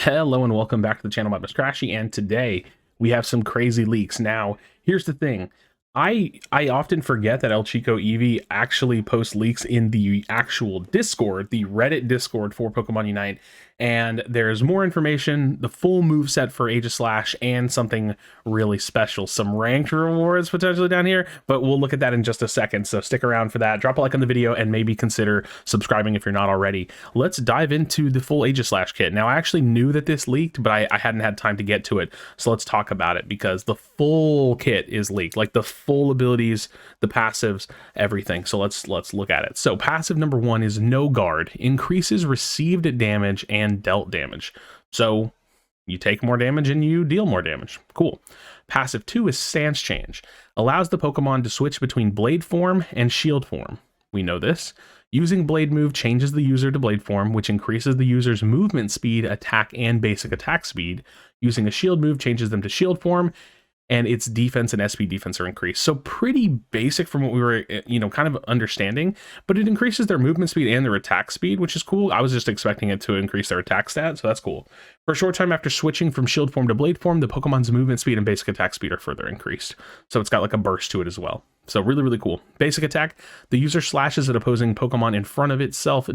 Hello and welcome back to the channel. My name is Krashy, and today we have some crazy leaks. Now, here's the thing. I often forget that El Chico Eevee actually posts leaks in the actual Discord, the Reddit Discord for Pokemon Unite, and there's more information, the full move set for Aegislash, and something really special, some ranked rewards potentially down here, but we'll look at that in just a second, so stick around for that. Drop a like on the video and maybe consider subscribing if you're not already. Let's dive into the full Aegislash kit. Now, I actually knew that this leaked, but I hadn't had time to get to it, so let's talk about it, because the full kit is leaked, like the full abilities, the passives, everything. So let's look at it. So passive number 1 is No Guard, increases received damage and dealt damage. So you take more damage and you deal more damage. Cool. Passive 2 is Stance Change, allows the Pokemon to switch between Blade form and Shield form. We know this. Using Blade move changes the user to Blade form, which increases the user's movement speed, attack, and basic attack speed. Using a Shield move changes them to Shield form, and its defense and SP defense are increased. So pretty basic from what we were, kind of understanding, but it increases their movement speed and their attack speed, which is cool. I was just expecting it to increase their attack stat, so that's cool. For a short time after switching from Shield form to Blade form, the Pokemon's movement speed and basic attack speed are further increased. So it's got like a burst to it as well. So really, really cool. Basic attack, the user slashes at opposing Pokemon in front of itself,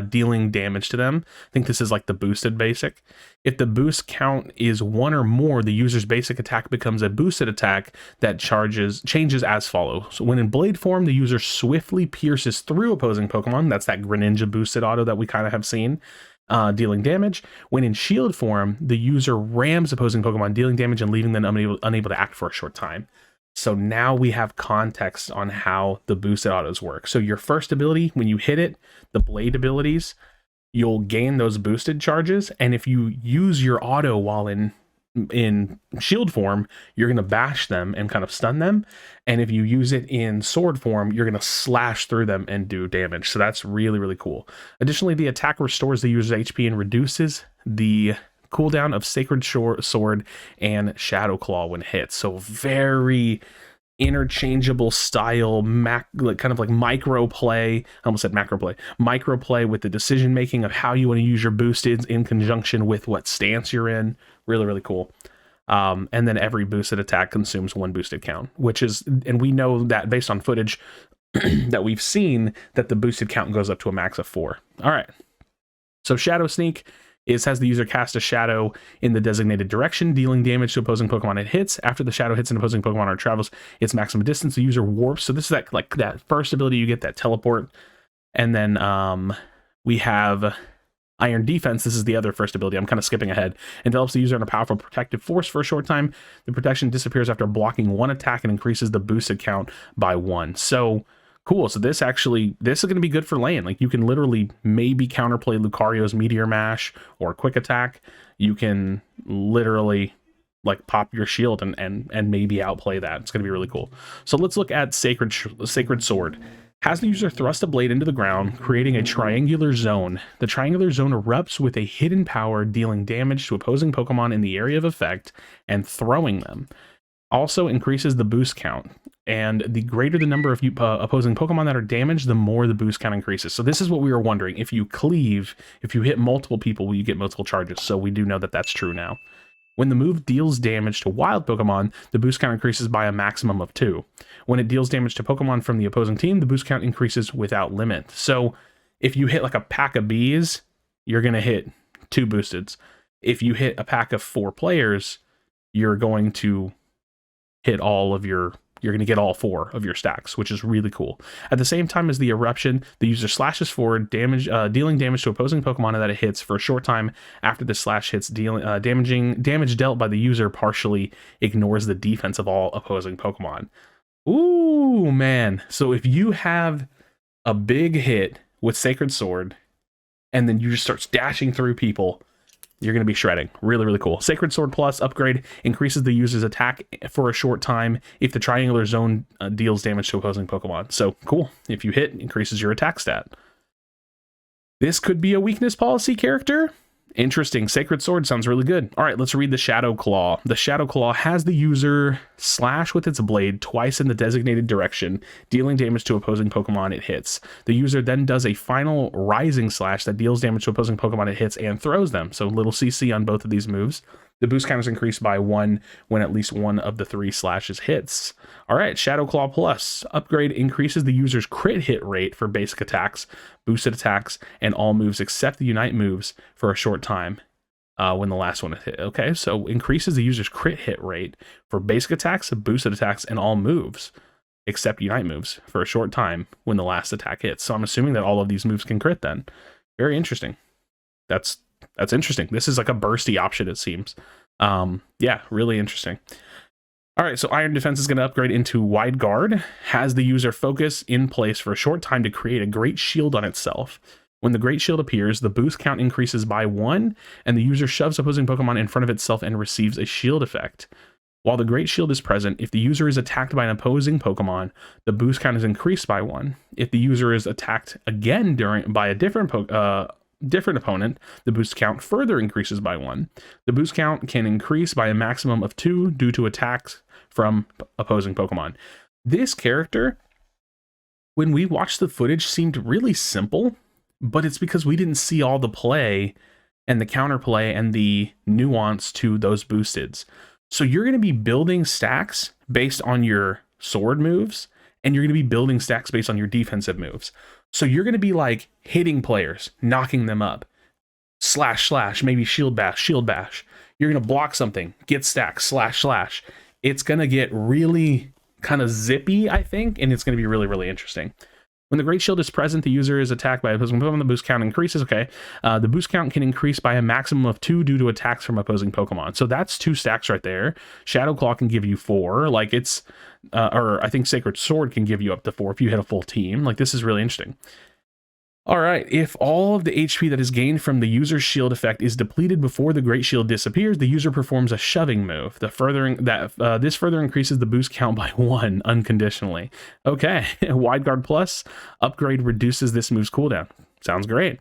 dealing damage to them. I think this is like the boosted basic. If the boost count is 1 or more, the user's basic attack becomes a boosted attack that changes as follows. So when in Blade form, the user swiftly pierces through opposing Pokemon. That's that Greninja boosted auto that we kind of have seen, dealing damage. When in Shield form, the user rams opposing Pokemon, dealing damage and leaving them unable to act for a short time. So now we have context on how the boosted autos work. So your first ability, when you hit it, the Blade abilities, you'll gain those boosted charges. And if you use your auto while in Shield form, you're going to bash them and kind of stun them. And if you use it in Sword form, you're going to slash through them and do damage. So that's really, really cool. Additionally, the attack restores the user's HP and reduces the cooldown of Sacred Sword and Shadow Claw when hit. So very interchangeable style, kind of like micro play. I almost said macro play. Micro play with the decision making of how you want to use your boosted in conjunction with what stance you're in. Really, really cool. And then every boosted attack consumes 1 boosted count, which is, and we know that based on footage that we've seen, that the boosted count goes up to a max of 4. All right. So Shadow Sneak has the user cast a shadow in the designated direction, dealing damage to opposing Pokemon it hits. After the shadow hits an opposing Pokemon or travels its maximum distance, the user warps. So this is that first ability you get, that teleport. And then we have Iron Defense. This is the other first ability. I'm kind of skipping ahead. Envelops the user in a powerful protective force for a short time. The protection disappears after blocking 1 attack and increases the boosted count by 1. So cool. So this is going to be good for lane. Like, you can literally maybe counterplay Lucario's Meteor Mash or Quick Attack. You can literally like pop your shield and maybe outplay that. It's going to be really cool. So let's look at Sacred Sword. Has the user thrust a blade into the ground, creating a triangular zone. The triangular zone erupts with a hidden power, dealing damage to opposing Pokemon in the area of effect and throwing them. Also increases the boost count. And the greater the number of opposing Pokemon that are damaged, the more the boost count increases. So this is what we were wondering. If you cleave, if you hit multiple people, will you get multiple charges? So we do know that that's true now. When the move deals damage to wild Pokemon, the boost count increases by a maximum of 2. When it deals damage to Pokemon from the opposing team, the boost count increases without limit. So if you hit like a pack of bees, you're going to hit 2 boosteds. If you hit a pack of 4 players, you're going to hit you're going to get all 4 of your stacks, which is really cool. At the same time as the eruption, the user slashes forward, dealing damage to opposing Pokemon that it hits for a short time. After the slash hits, damage dealt by the user partially ignores the defense of all opposing Pokemon. Ooh, man. So if you have a big hit with Sacred Sword, and then you just start dashing through people, you're going to be shredding. Really, really cool. Sacred Sword Plus upgrade increases the user's attack for a short time if the triangular zone deals damage to opposing Pokemon. So cool. If you hit, increases your attack stat. This could be a weakness policy character. Interesting. Sacred Sword sounds really good. All right, let's read the Shadow Claw. The Shadow Claw has the user slash with its blade twice in the designated direction, dealing damage to opposing Pokemon it hits. The user then does a final rising slash that deals damage to opposing Pokemon it hits and throws them. So little CC on both of these moves. The boost count is increased by 1 when at least one of the 3 slashes hits. All right, Shadow Claw Plus. Upgrade increases the user's crit hit rate for basic attacks, boosted attacks, and all moves except the Unite moves for a short time when the last one is hit. Okay, so increases the user's crit hit rate for basic attacks, boosted attacks, and all moves except Unite moves for a short time when the last attack hits. So I'm assuming that all of these moves can crit then. Very interesting. That's interesting. This is like a bursty option, it seems. Yeah, really interesting. All right, so Iron Defense is going to upgrade into Wide Guard. Has the user focus in place for a short time to create a Great Shield on itself. When the Great Shield appears, the boost count increases by 1, and the user shoves opposing Pokemon in front of itself and receives a shield effect. While the Great Shield is present, if the user is attacked by an opposing Pokemon, the boost count is increased by 1. If the user is attacked again by a different opponent, the boost count further increases by 1. The boost count can increase by a maximum of 2 due to attacks from opposing Pokemon. This character, when we watched the footage, seemed really simple, but it's because we didn't see all the play and the counterplay and the nuance to those boosteds. So you're going to be building stacks based on your sword moves, and you're going to be building stacks based on your defensive moves. So you're going to be like hitting players, knocking them up, slash, maybe shield bash. You're going to block something, get stacks, slash. It's going to get really kind of zippy, I think, and it's going to be really, really interesting. When the Great Shield is present, the user is attacked by opposing Pokemon. The boost count increases. Okay. The boost count can increase by a maximum of 2 due to attacks from opposing Pokemon. So that's 2 stacks right there. Shadow Claw can give you 4. Like it's, or I think Sacred Sword can give you up to 4 if you hit a full team. Like this is really interesting. All right, if all of the HP that is gained from the user's shield effect is depleted before the Great Shield disappears, the user performs a shoving move. This further increases the boost count by 1 unconditionally. Okay, Wide Guard Plus upgrade reduces this move's cooldown. Sounds great.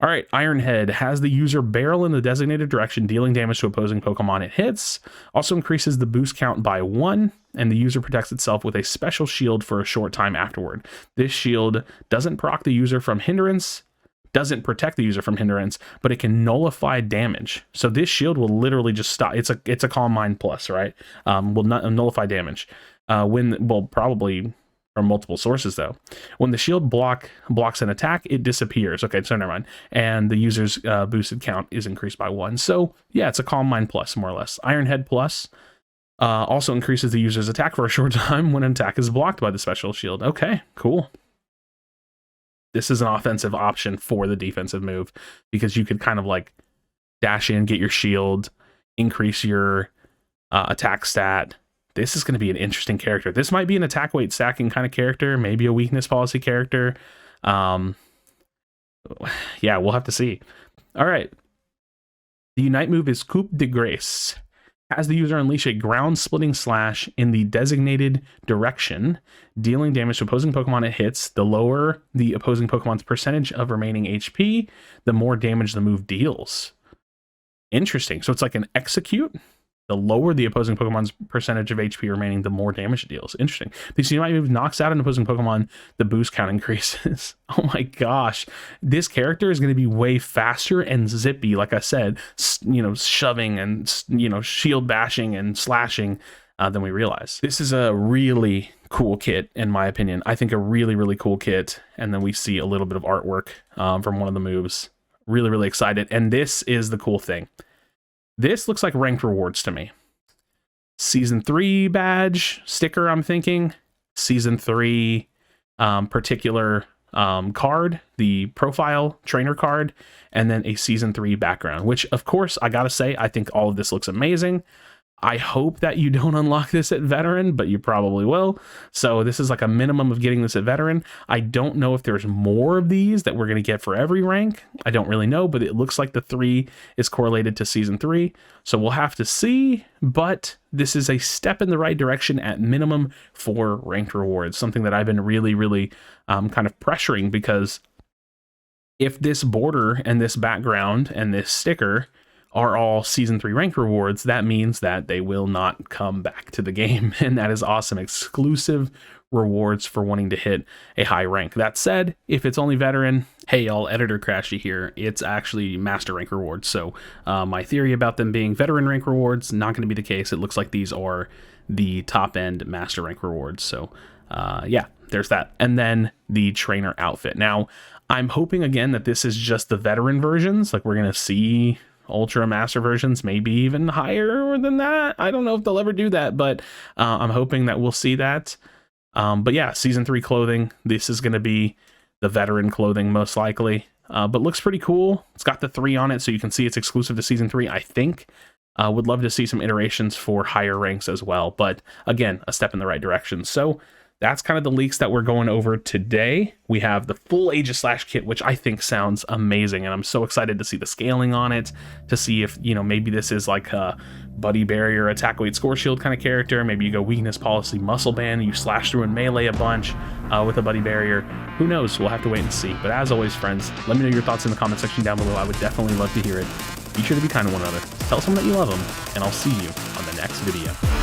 All right, Iron Head has the user barrel in the designated direction, dealing damage to opposing Pokemon it hits. Also increases the boost count by 1, and the user protects itself with a special shield for a short time afterward. This shield doesn't protect the user from hindrance, but it can nullify damage. So this shield will literally just stop. It's a Calm Mind Plus, right? Will not nullify damage. Probably from multiple sources though. When the shield blocks an attack, it disappears. Okay, so never mind. And the user's boosted count is increased by 1. So yeah, it's a Calm Mind Plus, more or less. Iron Head Plus also increases the user's attack for a short time when an attack is blocked by the special shield. Okay, cool. This is an offensive option for the defensive move because you could kind of like dash in, get your shield, increase your attack stat. This is going to be an interesting character. This might be an attack weight stacking kind of character, maybe a weakness policy character. Yeah, we'll have to see. All right. The Unite move is Coup de Grace. Has the user unleash a ground splitting slash in the designated direction, dealing damage to opposing Pokemon it hits. The lower the opposing Pokemon's percentage of remaining HP, the more damage the move deals. Interesting. So it's like an execute. The lower the opposing Pokemon's percentage of HP remaining, the more damage it deals. Interesting. The Unite move knocks out an opposing Pokemon, the boost count increases. Oh my gosh. This character is going to be way faster and zippy, like I said, shoving and, shield bashing and slashing than we realize. This is a really cool kit, in my opinion. I think a really, really cool kit. And then we see a little bit of artwork from one of the moves. Really, really excited. And this is the cool thing. This looks like ranked rewards to me. Season 3 badge sticker, I'm thinking. Season 3 particular card, the profile trainer card, and then a Season 3 background, which, of course, I gotta say, I think all of this looks amazing. I hope that you don't unlock this at Veteran, but you probably will. So this is like a minimum of getting this at Veteran. I don't know if there's more of these that we're going to get for every rank. I don't really know, but it looks like the 3 is correlated to Season 3. So we'll have to see, but this is a step in the right direction at minimum for ranked rewards, something that I've been really, really kind of pressuring because if this border and this background and this sticker are all season 3 rank rewards, that means that they will not come back to the game. And that is awesome. Exclusive rewards for wanting to hit a high rank. That said, if it's only veteran, hey y'all, editor Krashy here, it's actually master rank rewards. So my theory about them being veteran rank rewards, not going to be the case. It looks like these are the top end master rank rewards. So yeah, there's that. And then the trainer outfit. Now, I'm hoping again that this is just the veteran versions. Like we're going to see ultra master versions, maybe even higher than that. I don't know if they'll ever do that, but I'm hoping that we'll see that. But yeah, season 3 clothing. This is going to be the veteran clothing most likely, but looks pretty cool. It's got the 3 on it, so you can see it's exclusive to season 3, I think. Would love to see some iterations for higher ranks as well, but again, a step in the right direction. So that's kind of the leaks that we're going over today. We have the full Aegislash kit, which I think sounds amazing, and I'm so excited to see the scaling on it, to see if, you know, maybe this is like a buddy barrier, attack weight, score shield kind of character. Maybe you go weakness, policy, muscle band, you slash through and melee a bunch with a buddy barrier. Who knows? We'll have to wait and see. But as always, friends, let me know your thoughts in the comment section down below. I would definitely love to hear it. Be sure to be kind to one another. Tell someone that you love them, and I'll see you on the next video.